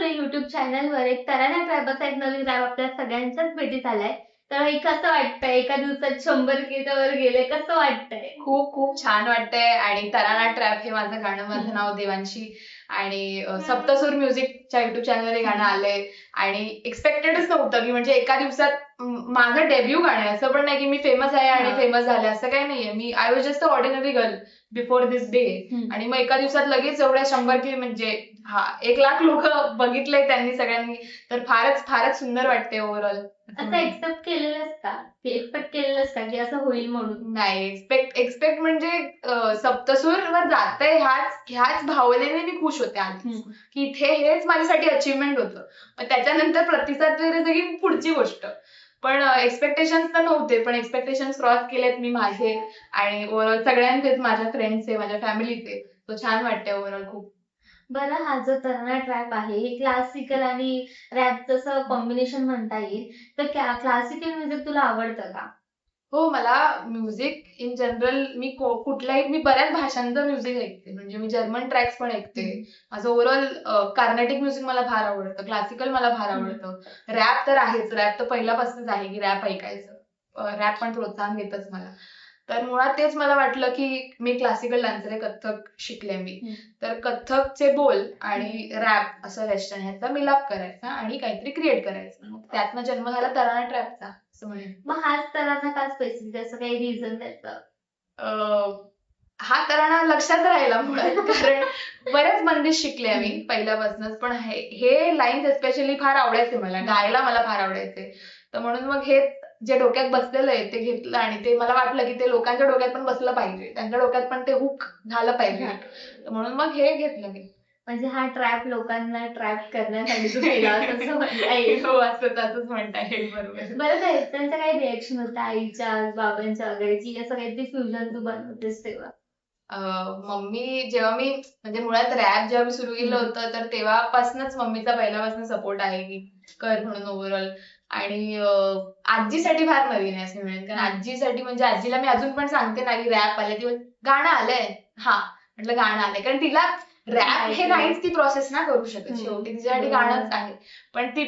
आपल्या YouTube चॅनलवर एक तराना ट्रॅपचा एक नवीन रॅप आपल्या सगळ्यांच्याच भेटीस आलाय. तर हे कसं वाटतंय? एका दिवसात 100K वर गेले, कसं वाटतंय? खूप खूप छान वाटतंय आणि तराना ट्रॅप हे माझं गाणं, माझं नाव देवांशी आणि सप्तसूर म्युझिकच्या युट्यूब चॅनलवर हे गाणं आलंय आणि एक्सपेक्टेडच नव्हतं की म्हणजे एका दिवसात माझं डेब्यू गाणं आहे. असं पण नाही की मी फेमस आहे आणि फेमस झाले, असं काही नाहीये. मी I was just a ordinary girl before this day आणि मग एका दिवसात लगेच एवढ्या 100K म्हणजे 1,00,000 लोक बघितले त्यांनी सगळ्यांनी, तर फारच फारच सुंदर वाटते ओव्हरऑल. असं एक्सेप्ट केलेलंस का? की एक्सपेक्ट केलेलंस का की असं होईल म्हणून? नाही, एक्सपेक्ट म्हणजे सप्तसूरवर जातंय ह्याच भावनेने मी खुश होते आधीच, की इथे हेच माझ्यासाठी अचीवमेंट होतं. मग त्याच्यानंतर प्रतिसाद वगैरे सगळी पुढची गोष्ट. पण एक्सपेक्टेशन्स तर नव्हते, पण एक्सपेक्टेशन्स क्रॉस केलेत मी माझे आणि ओव्हरऑल सगळ्यांचेच, माझ्या फ्रेंड्सचे, माझ्या फॅमिलीचे. तो छान वाटतंय ओव्हरऑल खूप. बरं, हा जो तराना ट्रॅप आहे, हे क्लासिकल आणि रॅपचं असं कॉम्बिनेशन म्हणता येईल. तर क्लासिकल म्युझिक तुला आवडतं का? हो, मला म्युझिक इन जनरल मी बऱ्याच भाषांचं म्युझिक ऐकते. म्हणजे मी जर्मन ट्रॅक्स पण ऐकते. माझं ओव्हरऑल कार्नेटिक म्युझिक मला फार आवडतं, क्लासिकल मला फार आवडतं. रॅप तर आहेच, रॅप तर पहिल्यापासूनच आहे की रॅप ऐकायचं. रॅप पण प्रोत्साहन देतच मला. तर मुळात तेच मला वाटलं की मी क्लासिकल डान्सर आहे, कथ्थक शिकले मी. तर कथ्थकचे बोल आणि रॅप असं वेस्टर्न ह्याचा मिलाप करायचा आणि काहीतरी क्रिएट करायचं. मग त्यातनं जन्म झाला तराना ट्रॅपचा असं म्हणेन. मग हाच तराना का स्पेसिफिक, असं काही रिझन त्याचं? हा तराना लक्षात राहिला मुळात, कारण बऱ्याच मंदिर शिकले मी पहिल्यापासूनच, पण हे लाईन्स एस्पेशली फार आवडायचे मला, गायला मला फार आवडायचे. तर म्हणून मग हे जे डोक्यात बसलेलं आहे ते घेतलं आणि ते मला वाटलं की ते लोकांच्या डोक्यात पण बसलं पाहिजे, त्यांच्या डोक्यात पण ते हुक झालं पाहिजे. तर म्हणून मग हे घेतलं मी. म्हणजे हा ट्रॅप लोकांना ट्रॅप करण्यासाठी तू केला असं म्हणता येईल. हो, असंच म्हणता येईल, बरोबर. बरं, त्यांचं काही रिएक्शन होतं आईच्या, बाबांच्या वगैरे, की असं काहीतरी फ्युजन तू बनवतेस तेव्हा? मम्मी जेव्हा मी म्हणजे मुळात रॅप जेव्हा मी सुरू केलं होतं, तर तेव्हापासूनच मम्मीचा पहिल्यापासून सपोर्ट आहे की कर म्हणून ओव्हरऑल. आणि आजीसाठी फार नवीन आहे असं मिळेल, कारण आजीसाठी म्हणजे आजीला मी अजून पण सांगते ना की रॅप आले, ती गाणं आलंय, हा म्हटलं गाणं आलंय, कारण तिला रॅप हे नाहीच ती प्रोसेस ना करू शकत, शेवटी तिच्यासाठी गाणंच आहे. पण ती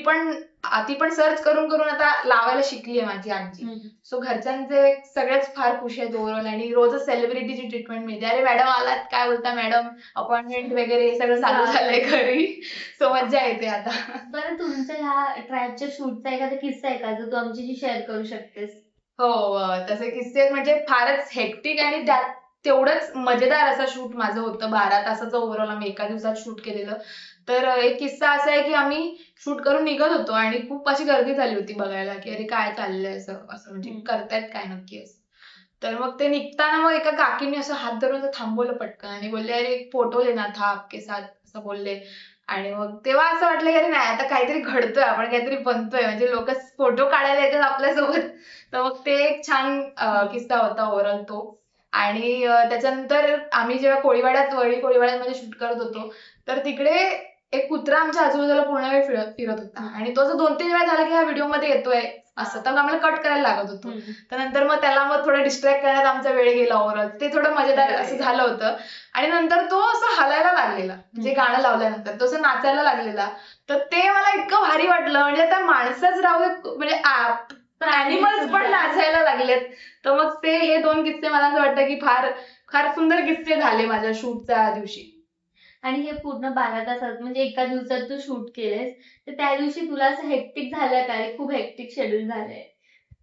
पण सर्च करून करून आता लावायला शिकली आहे माझी आजी. सो घरच्यांचे सगळेच फार खुश आहेत ओव्हरऑल आणि रोजच सेलिब्रिटीची ट्रीटमेंट मिळते. अरे मॅडम आलात, काय बोलता मॅडम, अपॉइंटमेंट वगैरे हे सगळं चालू झालंय घरी. सो मज्जा येते आता. बरं, तुमच्या ह्या ट्रॅपच्या शूटचा एखादा किस्सा आहे का जो तू आमच्याशी शेअर करू शकतेस? हो, तसे किस्से म्हणजे फारच हेक्टिक आणि त्यात तेवढंच मजेदार असं शूट माझं होतं. 12 तासाचं ओव्हरऑल आम्ही एका दिवसात शूट केलेलं. तर एक किस्सा असा आहे की आम्ही शूट करून निघत होतो आणि खूप अशी गर्दी झाली होती बघायला, की अरे काय चाललंय असं म्हणजे करतायत काय नक्की असं. तर मग ते निघताना मग एका काकीने असं हात धरून थांबवलं पटकन आणि बोलले, अरे एक फोटो लेना था आपके साथ, असं बोलले. आणि मग तेव्हा असं वाटलं की अरे नाही, आता काहीतरी घडतोय, आपण काहीतरी बनतोय, म्हणजे लोक फोटो काढायला येतात आपल्यासोबत. तर मग ते एक छान किस्सा होता ओव्हरऑल तो. आणि त्याच्यानंतर आम्ही जेव्हा वरळी कोळीवाड्यामध्ये शूट करत होतो, तर तिकडे एक कुत्रा आमच्या आजूबाजूला पूर्ण वेळ फिरत होता आणि तो जो 2-3 वेळा झाला की हा व्हिडिओमध्ये येतोय असं, तर आम्हाला कट करायला लागत होतं. तर नंतर मग त्याला थोडं डिस्ट्रॅक्ट करण्यात आमचा वेळ गेला ओव्हरऑल. ते थोडं मजेदार असं झालं होतं. आणि नंतर तो असं हलायला लागलेला, म्हणजे गाणं लावल्यानंतर तो असं नाचायला लागलेला. तर ते मला इतकं भारी वाटलं, म्हणजे त्या माणसंच राहू दे, म्हणजे ॲनिमल्स पण नाचायला लागलेत. तर मग हे 2 किस्से मला असं वाटतं की फार फार सुंदर किस्से झाले माझ्या शूटच्या दिवशी. आणि हे पूर्ण 12 तासात म्हणजे एका दिवसात तू शूट केलेस, तर त्या दिवशी तुला असं हेक्टिक झालं का? खूप हेक्टिक शेड्यूल झालंय.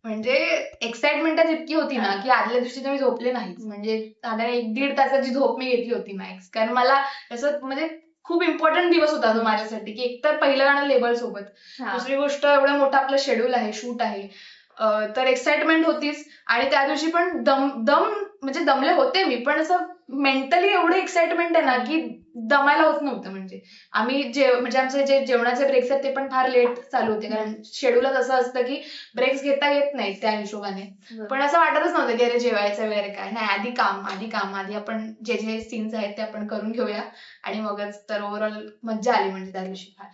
म्हणजे एक्साइटमेंटच इतकी होती ना की आदल्या दिवशी तर मी झोपले नाहीच. म्हणजे साधारण 1-1.5 तासाची झोप मी घेतली होती मॅक्स. कारण मला असं म्हणजे खूप इम्पॉर्टंट दिवस होता तो माझ्यासाठी, की एकतर पहिलं गाणं लेबल सोबत, दुसरी गोष्ट एवढं मोठं आपलं शेड्यूल आहे, शूट आहे. तर एक्साइटमेंट होतीच आणि त्या दिवशी पण म्हणजे दमले होते मी, पण असं मेंटली एवढं एक्साइटमेंट आहे ना की दमायला होत नव्हतं. म्हणजे म्हणजे आमचे जे जेवणाचे ब्रेक्स आहेत ते पण फार लेट चालू होते, कारण शेड्यूलच असं असतं की ब्रेक्स घेता येत नाहीत त्या हिशोबाने. पण असं वाटतच नव्हतं की अरे जेवायचं वगैरे काय नाही, आधी आपण जे सीन्स आहेत ते आपण करून घेऊया आणि मगच. तर ओव्हरऑल मज्जा आली म्हणजे त्या दिवशी फार.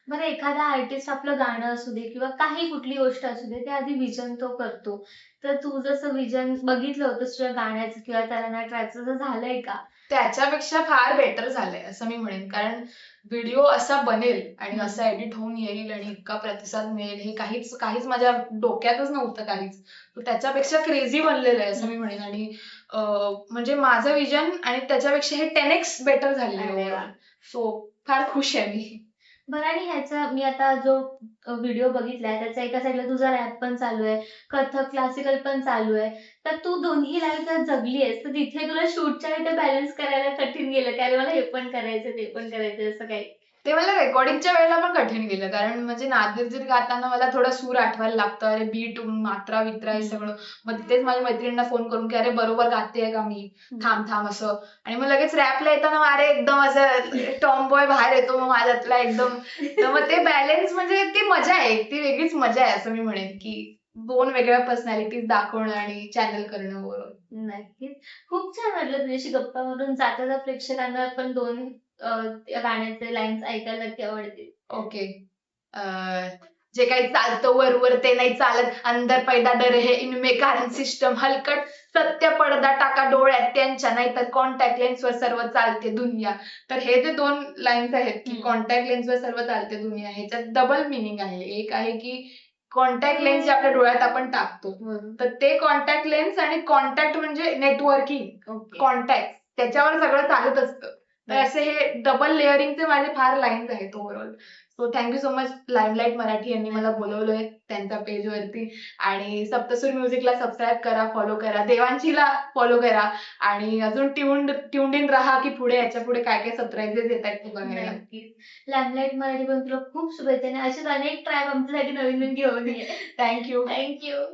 बरं, एखादा आर्टिस्ट आपलं गाणं असू दे किंवा काही कुठली गोष्ट असू दे, ते आधी विजन तो करतो. तर तू जसं विजन बघितलं होतंस तुझ्या गाण्याचं किंवा तराना ट्रॅकचं, झालंय का? त्याच्यापेक्षा फार बेटर झालंय असं मी म्हणेन. कारण व्हिडिओ असा बनेल आणि असा एडिट होऊन येईल आणि इतका प्रतिसाद मिळेल हे काहीच काहीच माझ्या डोक्यातच नव्हतं काहीच. तर त्याच्यापेक्षा क्रेझी बनलेलं आहे असं मी म्हणेन. आणि म्हणजे माझं विजन आणि त्याच्यापेक्षा हे 10x बेटर झालेलं अरे आहे. वा. सो फार खुश आहे मी. बरं आणि ह्याचा मी आता जो व्हिडिओ बघितलाय त्याच्या एका साईडला तुझा रॅप पण चालू आहे, कथक, क्लासिकल पण चालू आहे. तर तू दोन्ही लाईफ जर जगली आहेस, तर तिथे तुला शूटच्या वेळी ते बॅलन्स करायला कठीण गेलं का? अरे मला हे पण करायचं, ते पण करायचं असं काही? ते मला रेकॉर्डिंगच्या वेळेला पण कठीण गेलं. कारण म्हणजे नादिरजीत गाताना मला थोडा सूर आठवायला लागतं. अरे बीट, मात्रा वित्रा हे सगळं. मग तिथेच माझ्या मैत्रिणींना फोन करून की अरे बरोबर गातेय का मी? थांब थांब असं. आणि मग लगेच रॅपला येताना अरे एकदम असं टॉम बॉय बाहेर येतो मग माझ्यातला एकदम. तर मग ते बॅलन्स म्हणजे ती मजा आहे. ती वेगळीच मजा आहे असं मी म्हणेन की 2 वेगळ्या पर्सनॅलिटीज दाखवणं आणि चॅनल करणं वगैरे. नक्कीच. खूप छान वाटलं तुझ्याशी गप्पा मारून. जाता-जाता प्रेक्षकांना पण 2 गाण्याचे लाईन्स ऐकायला नक्की आवडतील. ओके. जे काही चालतं वर ते नाही चालत. अंदर पैदा डर है इनमें कारण सिस्टम हलकट. सत्य पडदा टाका डोळ्यात त्यांच्या नाहीतर कॉन्टॅक्ट लेन्सवर सर्व चालते दुनिया. तर हे जे 2 लाईन्स आहेत की कॉन्टॅक्ट लेन्सवर सर्व चालते दुनिया ह्याच्यात डबल मिनिंग आहे. एक आहे की कॉन्टॅक्ट लेन्स जे आपल्या डोळ्यात आपण टाकतो. तर ते कॉन्टॅक्ट लेन्स आणि कॉन्टॅक्ट म्हणजे नेटवर्किंग. ओके. कॉन्टॅक्ट त्याच्यावर सगळं चालत असतं. तर असे हे डबल लेअरिंगचे माझे फार लाईन्स आहेत overall. So thank you so much limelight Marathi यांनी मला बोलवलंय त्यांच्या पेजवरती. आणि सप्तसूर म्युझिकला सबस्क्राईब करा, फॉलो करा. देवांशीला फॉलो करा आणि अजून ट्यून्ड इन राहा की पुढे याच्या पुढे काय काय सरप्राईजेस येतात ते बघायला. नक्कीच. लॅमलाईट मराठी पण तुला खूप शुभेच्छा आणि असेच अनेक ट्रॅक आमच्यासाठी नवीन-नवीन घेऊन ये. थँक्यू. Thank you.